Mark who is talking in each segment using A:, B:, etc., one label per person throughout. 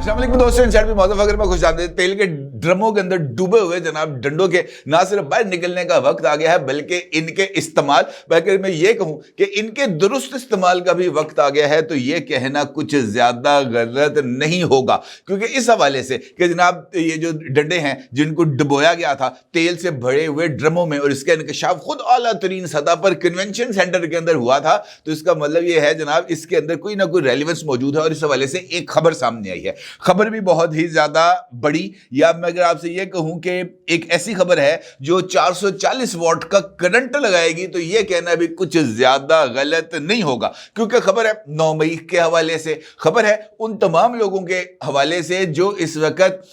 A: अस्सलामुअलैकुम दोस्तों, इनसाइड में मौजूद अगर मैं खुश आमदीद। तेल के ड्रमों के अंदर डूबे हुए जनाब डंडों के ना सिर्फ बाहर निकलने का वक्त आ गया है, बल्कि इनके इस्तेमाल, बल्कि मैं ये कहूं कि इनके दुरुस्त इस्तेमाल का भी वक्त आ गया है। तो ये कहना कुछ ज्यादा गलत नहीं होगा, क्योंकि इस हवाले से कि जनाब ये जो डंडे हैं जिनको डुबोया गया था तेल से भरे हुए ड्रमों में, और इसका इंकशाफ खुद आला तरीन सतह पर कन्वेंशन सेंटर के अंदर हुआ था, तो इसका मतलब ये है जनाब इसके अंदर कोई ना कोई रेलिवेंस मौजूद है। और इस हवाले से एक खबर सामने आई है, खबर भी बहुत ही ज्यादा बड़ी, या मैं अगर आपसे यह कहूं कि एक ऐसी खबर है जो 440 वॉट का करंट लगाएगी, तो यह कहना भी कुछ ज्यादा गलत नहीं होगा, क्योंकि खबर है 9 मई के हवाले से, खबर है उन तमाम लोगों के हवाले से जो इस वक्त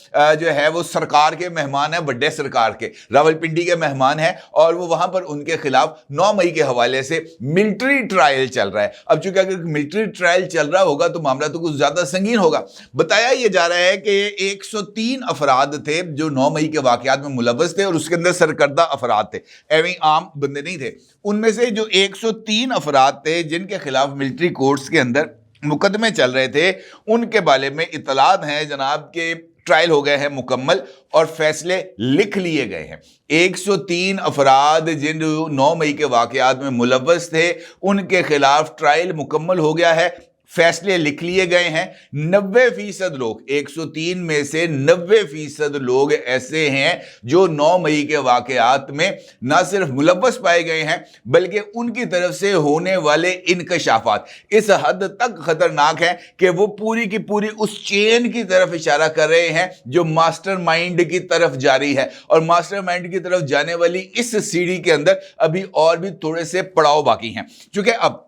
A: जो है वो सरकार के मेहमान है, बड़े सरकार के रावलपिंडी के मेहमान है, और वो वहां पर उनके खिलाफ 9 मई के हवाले से मिलिट्री ट्रायल चल रहा है। अब चूंकि अगर मिलिट्री ट्रायल चल रहा होगा तो मामला तो कुछ ज्यादा संगीन होगा। बताया यह जा रहा है कि 103 अफराद थे जो 9 मई के वाकयात में मुलव्वस थे, और उसके अंदर सरकर्दा अफराद थे, एवं आम बंदे नहीं थे। उनमें से जो 103 अफराद थे जिनके खिलाफ मिलिट्री कोर्ट्स के अंदर मुकदमे चल रहे थे, उनके बारे में इतलात हैं जनाब के ट्रायल हो गए हैं मुकम्मल और फैसले लिख लिए गए हैं। 103 अफराद जिन 9 मई के वाकयात में मुलव्वस थे उनके खिलाफ ट्रायल मुकम्मल हो गया है, फैसले लिख लिए गए हैं। 90% लोग, 103 में से 90% लोग ऐसे हैं जो 9 मई के वाकयात में ना सिर्फ मुलव्वस पाए गए हैं, बल्कि उनकी तरफ से होने वाले इंकशाफात इस हद तक खतरनाक हैं कि वो पूरी की पूरी उस चेन की तरफ इशारा कर रहे हैं जो मास्टरमाइंड की तरफ जारी है। और मास्टरमाइंड की तरफ जाने वाली इस सीढ़ी के अंदर अभी और भी थोड़े से पड़ाव बाकी हैं। क्योंकि अब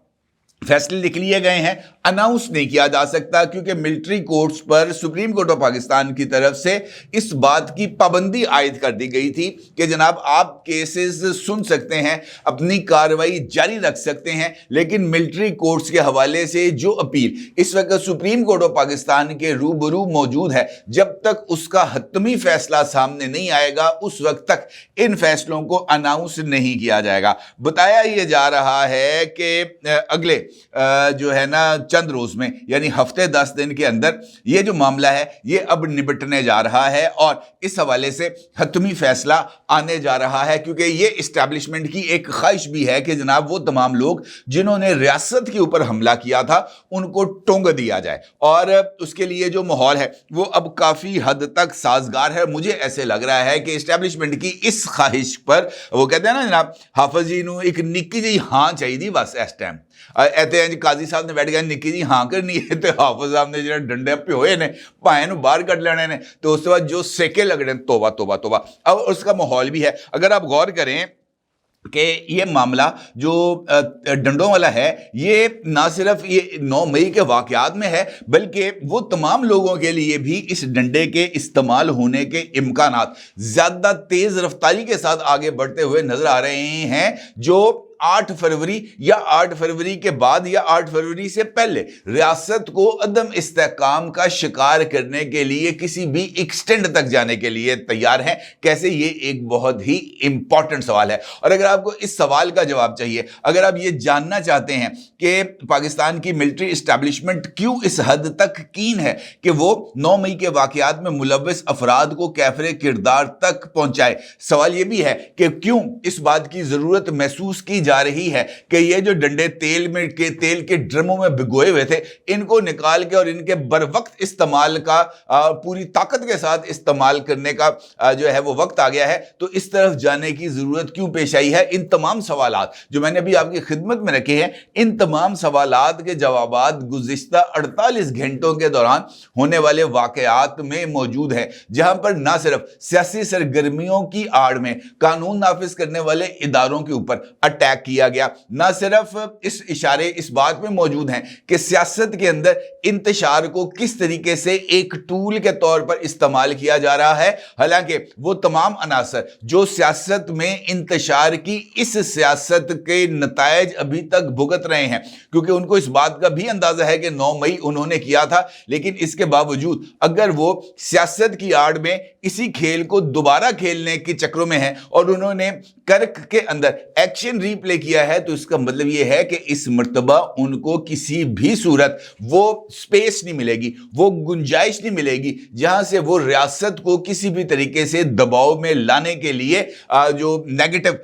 A: फैसले लिख लिए गए हैं, अनाउंस नहीं किया जा सकता, क्योंकि मिलिट्री कोर्ट्स पर सुप्रीम कोर्ट ऑफ पाकिस्तान की तरफ से इस बात की पाबंदी आयद कर दी गई थी कि जनाब आप केसेस सुन सकते हैं, अपनी कार्रवाई जारी रख सकते हैं, लेकिन मिलिट्री कोर्ट्स के हवाले से जो अपील इस वक्त सुप्रीम कोर्ट ऑफ पाकिस्तान के रूबरू मौजूद है, जब तक उसका हतमी फैसला सामने नहीं आएगा उस वक्त तक इन फैसलों को अनाउंस नहीं किया जाएगा। बताया यह जा रहा है कि अगले जो है ना चंद रोज में, यानी हफ्ते 10 दिन के अंदर ये जो मामला है ये अब निपटने जा रहा है, और इस हवाले से हतमी फैसला आने जा रहा है, क्योंकि ये इस्टेब्लिशमेंट की एक ख्वाहिश भी है कि जनाब वो तमाम लोग जिन्होंने रियासत के ऊपर हमला किया था उनको टोंग दिया जाए, और उसके लिए जो माहौल है वो अब काफी हद तक साजगार है। मुझे ऐसे लग रहा है कि इस्टेब्लिशमेंट की इस ख्वाहिश पर, वो कहते हैं ना जनाब हाफिज जी नू एक निक्की जी हाँ चाहिए बस इस टाइम, काजी साहब ने बैठ गया निक्की जी हाँ करनी है, तो हाफिज साहब ने जो डंडे प्योए ने भाएं बाहर कट लेने ने, तो उसके बाद जो सेके लग रहे हैं, तोबा तोबा तोबा। अब उसका माहौल भी है। अगर आप गौर करें कि ये मामला जो डंडों वाला है ये ना सिर्फ ये 9 मई के वाकयात में है, बल्कि वो तमाम लोगों के लिए भी इस डंडे के इस्तेमाल होने के इम्कानात ज्यादा तेज रफ्तारी के साथ आगे बढ़ते हुए नजर आ रहे हैं, जो 8 फरवरी या 8 फरवरी के बाद या 8 फरवरी से पहले रियासत को अदम इस्तेहकाम का शिकार करने के लिए किसी भी एक्सटेंड तक जाने के लिए तैयार हैं। कैसे? ये एक बहुत ही इंपॉर्टेंट सवाल है, और अगर आपको इस सवाल का जवाब चाहिए, अगर आप ये जानना चाहते हैं कि पाकिस्तान की मिलिट्री इस्टेब्लिशमेंट क्यों इस हद तक कीन है कि वो 9 मई के वाकयात में मुलव्वस अफराद को कैफरे किरदार तक पहुंचाए, सवाल ये भी है कि क्यों इस बात की जरूरत महसूस की जा रही है कि ये जो डंडे तेल के ड्रमों में भिगोए हुए थे इनको निकाल के और इनके बरवक्त इस्तेमाल का पूरी ताकत के साथ इस्तेमाल करने का जो है वो वक्त आ गया है, तो इस तरफ जाने की जरूरत क्यों पेश आई है। इन तमाम सवालात जो मैंने अभी आपकी खिदमत में रखे हैं, इन तमाम सवालात के जवाबात गुज़िश्ता 48 घंटों के दौरान होने वाले वाकयात में मौजूद है, जहां पर ना सिर्फ सियासी सरगर्मियों की आड़ में कानून नाफिज करने वाले इदारों के ऊपर अटैक किया गया, ना सिर्फ इस इशारे इस बात में मौजूद हैं कि सियासत के अंदर इंतशार को किस तरीके से एक टूल के तौर पर इस्तेमाल किया जा रहा है। हालांकि वो तमाम अनासर जो सियासत में इंतशार की इस सियासत के नतायज अभी तक भुगत रहे हैं, क्योंकि उनको इस बात का भी अंदाजा है कि 9 मई उन्होंने किया था, लेकिन इसके बावजूद अगर वो सियासत की आड़ में इसी खेल को दोबारा खेलने के चक्रों में है और उन्होंने कर्क के अंदर एक्शन प्ले किया है, तो इसका मतलब यह है कि इस मर्तबा उनको किसी भी सूरत वो स्पेस नहीं मिलेगी, वो गुंजाइश नहीं मिलेगी जहां से वो रियासत को किसी भी तरीके से दबाव में लाने के लिए जो नेगेटिव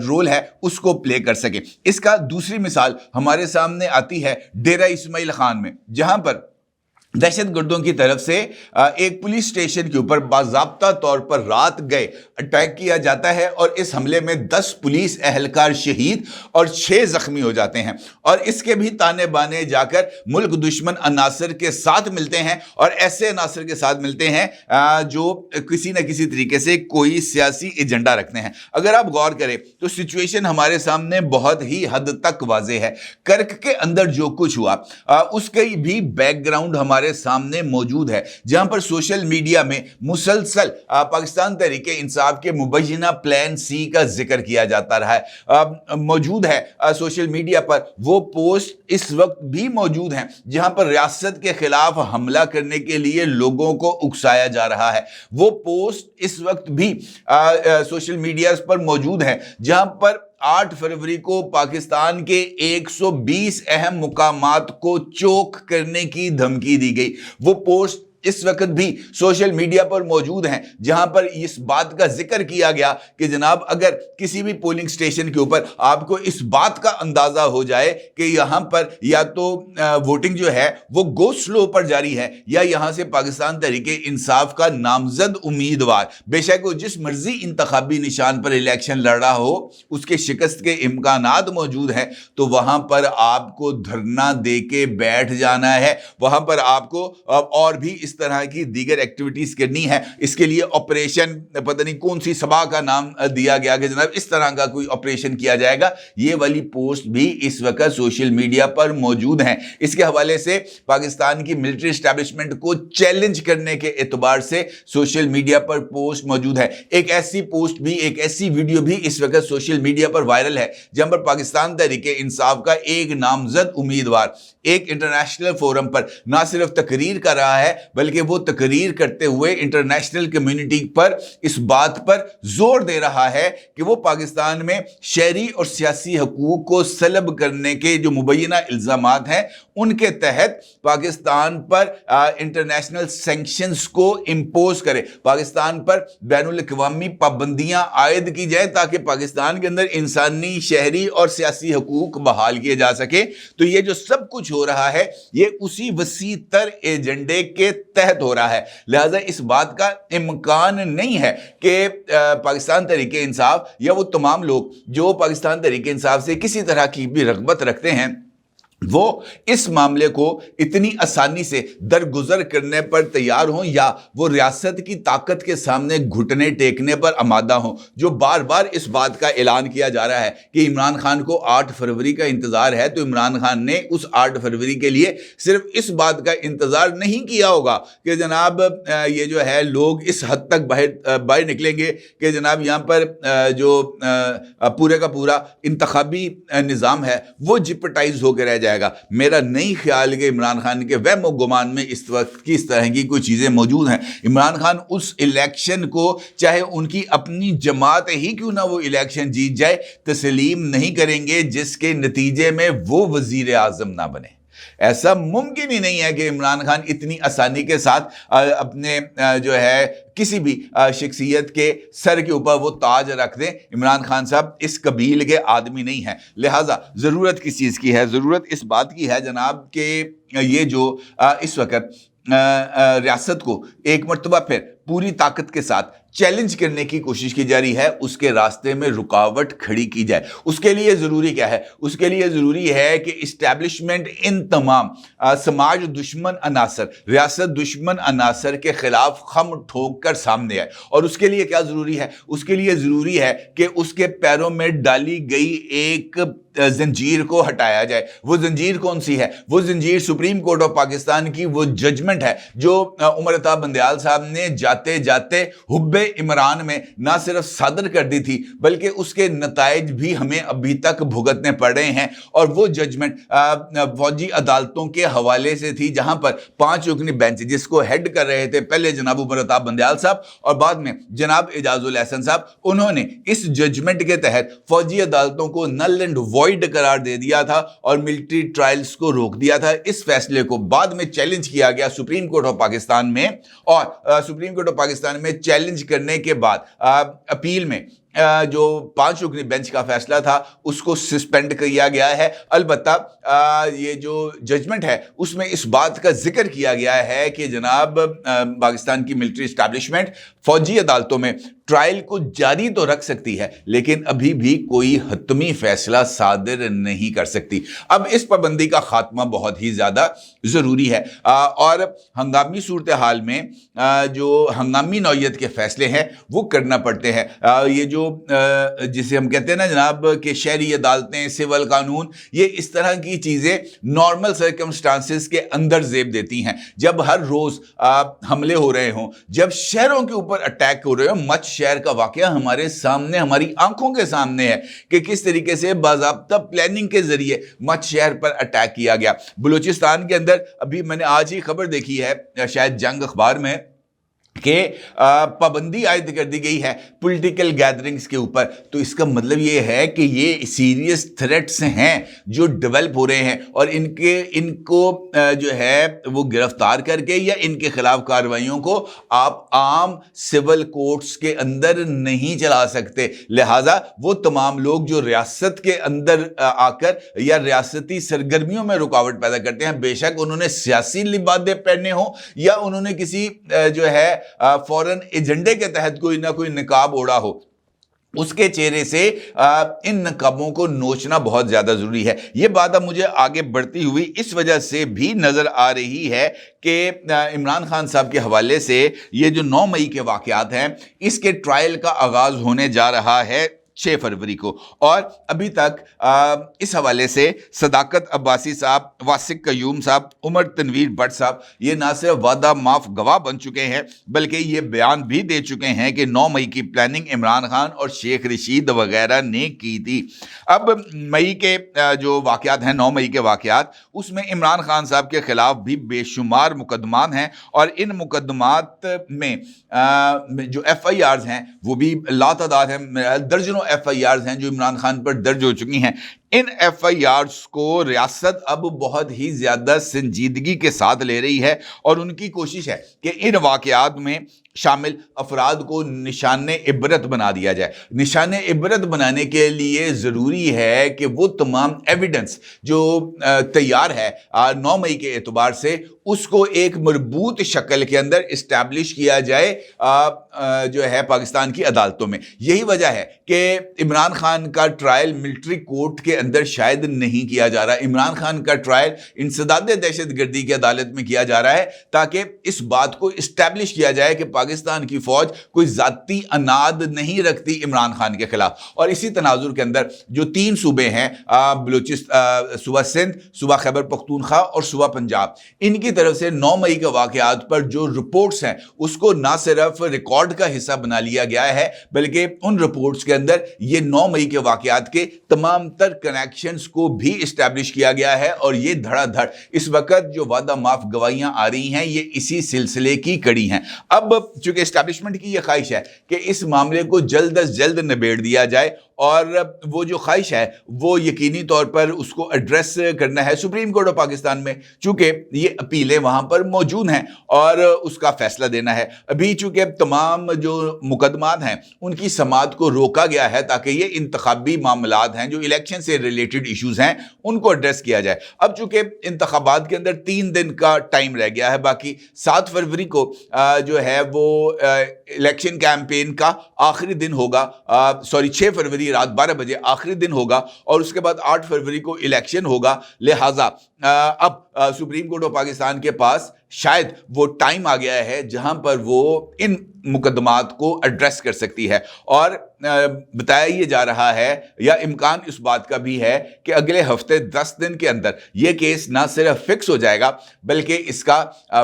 A: रोल है उसको प्ले कर सके। इसका दूसरी मिसाल हमारे सामने आती है डेरा इस्माइल खान में, जहां पर दहशतगर्दों की तरफ से एक पुलिस स्टेशन के ऊपर बाज़ाब्ता तौर पर रात गए अटैक किया जाता है और इस हमले में 10 पुलिस एहलकार शहीद और 6 जख्मी हो जाते हैं। और इसके भी ताने बाने जाकर मुल्क दुश्मन अनासर के साथ मिलते हैं और ऐसे अनासर के साथ मिलते हैं जो किसी न किसी तरीके से कोई सियासी एजेंडा रखते हैं। अगर आप गौर करें तो सिचुएशन हमारे सामने बहुत ही हद तक वाज़ेह है। कर्क के अंदर जो कुछ हुआ उसके भी बैकग्राउंड हमारे सामने मौजूद है, जहां पर सोशल मीडिया में मुसलसल पाकिस्तान तहरीक इंसाफ के मुबैना प्लान सी का जिक्र किया जाता रहा है। मौजूद है सोशल मीडिया पर वो पोस्ट इस वक्त भी मौजूद हैं जहां पर रियासत के खिलाफ हमला करने के लिए लोगों को उकसाया जा रहा है। वो पोस्ट इस वक्त भी सोशल मीडिया पर मौजूद है जहां पर 8 फरवरी को पाकिस्तान के 120 अहम मुकामात को चोक करने की धमकी दी गई। वो पोस्ट इस वक्त भी सोशल मीडिया पर मौजूद हैं जहां पर इस बात का जिक्र किया गया कि जनाब अगर किसी भी पोलिंग स्टेशन के ऊपर आपको इस बात का अंदाजा हो जाए कि यहां पर या तो वोटिंग जो है वो गो स्लो पर जारी है या यहां से पाकिस्तान तहरीक इंसाफ का नामजद उम्मीदवार बेशक वो जिस मर्जी इंतखाबी निशान पर इलेक्शन लड़ रहा हो उसके शिकस्त के इम्कानात मौजूद हैं, तो वहां पर आपको धरना दे के बैठ जाना है। वहां पर आपको और भी इस तरह की दीगर एक्टिविटीज करनी है। इसके लिए ऑपरेशन पता नहीं कौन सी सभा का नाम दिया गया कि जनाब इस तरह का कोई ऑपरेशन किया जाएगा। ये वाली पोस्ट भी इस वक्त सोशल मीडिया पर मौजूद हैं। इसके हवाले से पाकिस्तान की मिलिट्री एस्टैब्लिशमेंट को चैलेंज करने के एतबार से सोशल मीडिया पर पोस्ट मौजूद है। एक ऐसी पोस्ट भी, एक ऐसी वीडियो भी इस वक्त सोशल मीडिया पर वायरल है जहां पर पाकिस्तान तहरीक इंसाफ का एक नामजद उम्मीदवार एक इंटरनेशनल फोरम पर ना सिर्फ तकरीर कर रहा है बल्कि वो तकरीर करते हुए इंटरनेशनल कम्युनिटी पर इस बात पर जोर दे रहा है कि वो पाकिस्तान में शहरी और सियासी हकूक को सलब करने के जो मुबैना इल्जामात हैं उनके तहत पाकिस्तान पर इंटरनेशनल सैंक्शंस को इंपोज करे, पाकिस्तान पर बैनुल अक़वामी पाबंदियां आयद की जाए ताकि पाकिस्तान के अंदर इंसानी, शहरी और सियासी हकूक बहाल किए जा सके। तो ये जो सब कुछ हो रहा है ये उसी वसी तर एजेंडे के तहत हो रहा है। लिहाजा इस बात का इम्कान नहीं है कि पाकिस्तान तहरीक इंसाफ या वो तमाम लोग जो पाकिस्तान तहरीक इंसाफ से किसी तरह की भी रग़बत रखते हैं वो इस मामले को इतनी आसानी से दरगुजर करने पर तैयार हों या वो रियासत की ताकत के सामने घुटने टेकने पर आमादा हों। जो बार बार इस बात का ऐलान किया जा रहा है कि इमरान खान को 8 फरवरी का इंतज़ार है, तो इमरान खान ने उस 8 फरवरी के लिए सिर्फ इस बात का इंतज़ार नहीं किया होगा कि जनाब ये जो है लोग इस हद तक बाहर निकलेंगे कि जनाब यहाँ पर जो पूरे का पूरा इंतखाबी निज़ाम है वो जिपटाइज होकर रह जाएगा। मेरा नहीं ख्याल कि इमरान खान के वहम गुमान में इस वक्त की इस तरह की कोई चीज़ें मौजूद हैं। इमरान खान उस इलेक्शन को चाहे उनकी अपनी जमात ही क्यों ना वो इलेक्शन जीत जाए तस्लीम नहीं करेंगे जिसके नतीजे में वो वजीर आज़म ना बने। ऐसा मुमकिन ही नहीं है कि इमरान खान इतनी आसानी के साथ अपने जो है किसी भी शख्सियत के सर के ऊपर वो ताज रख दें। इमरान खान साहब इस कबील के आदमी नहीं हैं। लिहाजा ज़रूरत किस चीज़ की है? ज़रूरत इस बात की है जनाब कि ये जो इस वक्त रियासत को एक मर्तबा फिर पूरी ताकत के साथ चैलेंज करने की कोशिश की जा रही है, उसके रास्ते में रुकावट खड़ी की जाए। उसके लिए ज़रूरी क्या है? उसके लिए ज़रूरी है कि इस्टेब्लिशमेंट इन तमाम समाज दुश्मन अनासर, रियासत दुश्मन अनासर के खिलाफ खम ठोक कर सामने आए। और उसके लिए क्या ज़रूरी है? उसके लिए ज़रूरी है कि उसके पैरों में डाली गई एक जंजीर को हटाया जाए। वो जंजीर कौन सी है? वो जंजीर सुप्रीम कोर्ट ऑफ पाकिस्तान की वो जजमेंट है जो उमर अता बंदयाल साहब ने जाते जाते हुब्बे इमरान में ना सिर्फ सादर कर दी थी बल्कि उसके नताइज भी हमें अभी तक भुगतने पड़ रहे हैं। और वो जजमेंट फौजी अदालतों के हवाले से थी, जहां पर 5 रुकनी बेंच जिसको हेड कर रहे थे पहले जनाब उमर अताब बंदयाल साहब और बाद में जनाब एजाजुल एहसन साहब, उन्होंने इस जजमेंट के तहत फौजी अदालतों को नल एंड वॉइड करार दे दिया था और मिलिट्री ट्रायल्स को रोक दिया था। इस फैसले को बाद में चैलेंज किया गया सुप्रीम कोर्ट ऑफ पाकिस्तान में, और सुप्रीम कोर्ट ऑफ पाकिस्तान में चैलेंज करने के बाद अपील में जो 5 रुकनी बेंच का फैसला था उसको सस्पेंड किया गया है। अलबत्ता ये जो जजमेंट है उसमें इस बात का जिक्र किया गया है कि जनाब पाकिस्तान की मिलिट्री एस्टैब्लिशमेंट फौजी अदालतों में ट्रायल को जारी तो रख सकती है लेकिन अभी भी कोई हतमी फैसला सादिर नहीं कर सकती। अब इस पाबंदी का खात्मा बहुत ही ज़्यादा ज़रूरी है और हंगामी सूरत हाल में जो हंगामी नौयत के फैसले हैं वो करना पड़ते हैं। ये जो जिसे हम कहते हैं ना जनाब कि शहरी अदालतें, सिविल कानून, ये इस तरह की चीज़ें नॉर्मल सर्कमस्टांसिस के अंदर जेब देती हैं। जब हर रोज़ हमले हो रहे हों, जब शहरों के ऊपर अटैक हो रहे हो, मच शहर का वाकया हमारे सामने, हमारी आंखों के सामने है कि किस तरीके से बाज़ाब्ता प्लानिंग के जरिए मच शहर पर अटैक किया गया। बलूचिस्तान के अंदर अभी मैंने आज ही खबर देखी है शायद जंग अखबार में कि पाबंदी आयद कर दी गई है पॉलिटिकल गैदरिंग्स के ऊपर। तो इसका मतलब ये है कि ये सीरियस थ्रेट्स हैं जो डेवलप हो रहे हैं और इनको जो है वो गिरफ्तार करके या इनके खिलाफ कार्रवाइयों को आप आम सिविल कोर्ट्स के अंदर नहीं चला सकते। लिहाजा वो तमाम लोग जो रियासत के अंदर आकर या रियासती सरगर्मियों में रुकावट पैदा करते हैं, बेशक उन्होंने सियासी लिबादे पहने हो या उन्होंने किसी जो है फॉरेन एजेंडे के तहत कोई ना कोई निकाब ओढ़ा हो, उसके चेहरे से इन नकाबों को नोचना बहुत ज़्यादा ज़रूरी है। ये बात अब मुझे आगे बढ़ती हुई इस वजह से भी नज़र आ रही है कि इमरान खान साहब के हवाले से ये जो 9 मई के वाक़यात हैं इसके ट्रायल का आगाज़ होने जा रहा है 6 फरवरी को। और अभी तक इस हवाले से सदाकत अब्बासी साहब, वासिक कयूम साहब, उमर तनवीर भट्ट साहब ये ना सिर्फ वादा माफ गवाह बन चुके हैं बल्कि ये बयान भी दे चुके हैं कि 9 मई की प्लानिंग इमरान खान और शेख रशीद वगैरह ने की थी। अब मई के जो वाक़यात हैं, 9 मई के वाक़यात, उसमें इमरान खान साहब के खिलाफ भी बेशुमार मुकदमात हैं और इन मुकदमात में जो FIRs हैं वो भी लातादाद हैं। दर्जनों FIRs हैं जो इमरान खान पर दर्ज हो चुकी हैं। इन FIRs को रियासत अब बहुत ही ज़्यादा संजीदगी के साथ ले रही है और उनकी कोशिश है कि इन वाक़यात में शामिल अफराद को निशान इबरत बना दिया जाए। निशान इबरत बनाने के लिए ज़रूरी है कि वो तमाम एविडेंस जो तैयार है 9 मई के एतबार से उसको एक मजबूत शक्ल के अंदर इस्टेब्लिश किया जाए जो है पाकिस्तान की अदालतों में। यही वजह है कि इमरान खान का ट्रायल मिलिट्री कोर्ट के अंदर शायद नहीं किया जा रहा। इमरान खान का ट्रायल इंसदाद दहशतगर्दी की अदालत में किया जा रहा है ताकि इस बात को इस्टेब्लिश किया जाए कि पाकिस्तान की फौज कोई जाती अनाद नहीं रखती इमरान खान के खिलाफ। और इसी तनाजुर के अंदर जो 3 सूबे हैं, बलूचिस्तान, सूबा सिंध, सूबा खैबर पख्तूनख्वा और सूबा पंजाब, इनकी तरफ से 9 मई के वाक़यात पर जो रिपोर्ट्स हैं उसको ना सिर्फ रिकॉर्ड का हिस्सा बना लिया गया है बल्कि उन रिपोर्ट्स के अंदर ये 9 मई के वाक़यात के तमाम तर कनेक्शंस को भी इस्टेब्लिश किया गया है। और ये धड़ाधड़ इस वक्त जो वादा माफ गवाहियां आ रही हैं ये इसी सिलसिले की कड़ी हैं। अब चूंकि एस्टैब्लिशमेंट की ये ख्वाहिश है कि इस मामले को जल्द अज जल्द निबेड़ दिया जाए और वो जो ख्वाहिश है वो यकीनी तौर पर उसको एड्रेस करना है सुप्रीम कोर्ट ऑफ पाकिस्तान में, चूंकि ये अपीलें वहाँ पर मौजूद हैं और उसका फैसला देना है। अभी चूंकि तमाम जो मुकदमात हैं उनकी समाअत को रोका गया है ताकि ये इंतखाबी मामलात हैं जो इलेक्शन से रिलेटेड इशूज़ हैं उनको एड्रेस किया जाए। अब चूंकि इंतखाबात के अंदर 3 दिन का टाइम रह गया है, बाकी 7 फरवरी को जो है वो इलेक्शन कैंपेन का आखिरी दिन होगा, 6 फरवरी रात 12 बजे आखिरी दिन होगा और उसके बाद 8 फरवरी को इलेक्शन होगा। लिहाजा अब सुप्रीम कोर्ट ऑफ पाकिस्तान के पास शायद वो टाइम आ गया है जहां पर वो इन मुकदमात को एड्रेस कर सकती है। और बताया ये जा रहा है या इम्कान इस बात का भी है कि अगले हफ्ते 10 दिन के अंदर ये केस ना सिर्फ फिक्स हो जाएगा बल्कि इसका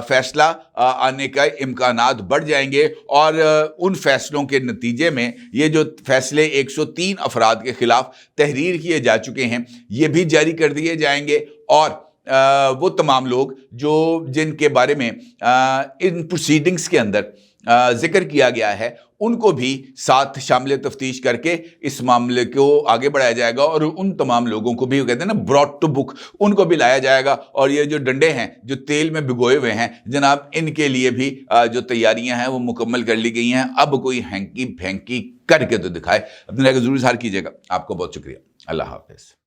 A: फैसला आने का इम्कानात बढ़ जाएंगे और उन फैसलों के नतीजे में ये जो फैसले 103 अफराद के खिलाफ तहरीर किए जा चुके हैं ये भी जारी कर दिए जाएंगे और वो तमाम लोग जो जिनके बारे में इन प्रोसीडिंग्स के अंदर जिक्र किया गया है उनको भी साथ शामिल तफ्तीश करके इस मामले को आगे बढ़ाया जाएगा और उन तमाम लोगों को भी कहते हैं ना ब्रॉट टू बुक उनको भी लाया जाएगा और ये जो डंडे हैं जो तेल में भिगोए हुए हैं जनाब इनके लिए भी जो तैयारियां हैं वो मुकम्मल कर ली गई हैं। अब कोई हैंकी फैंकी करके तो दिखाए। अपने जरूर इज़हार कीजिएगा। आपको बहुत शुक्रिया। अल्लाह हाफिज़।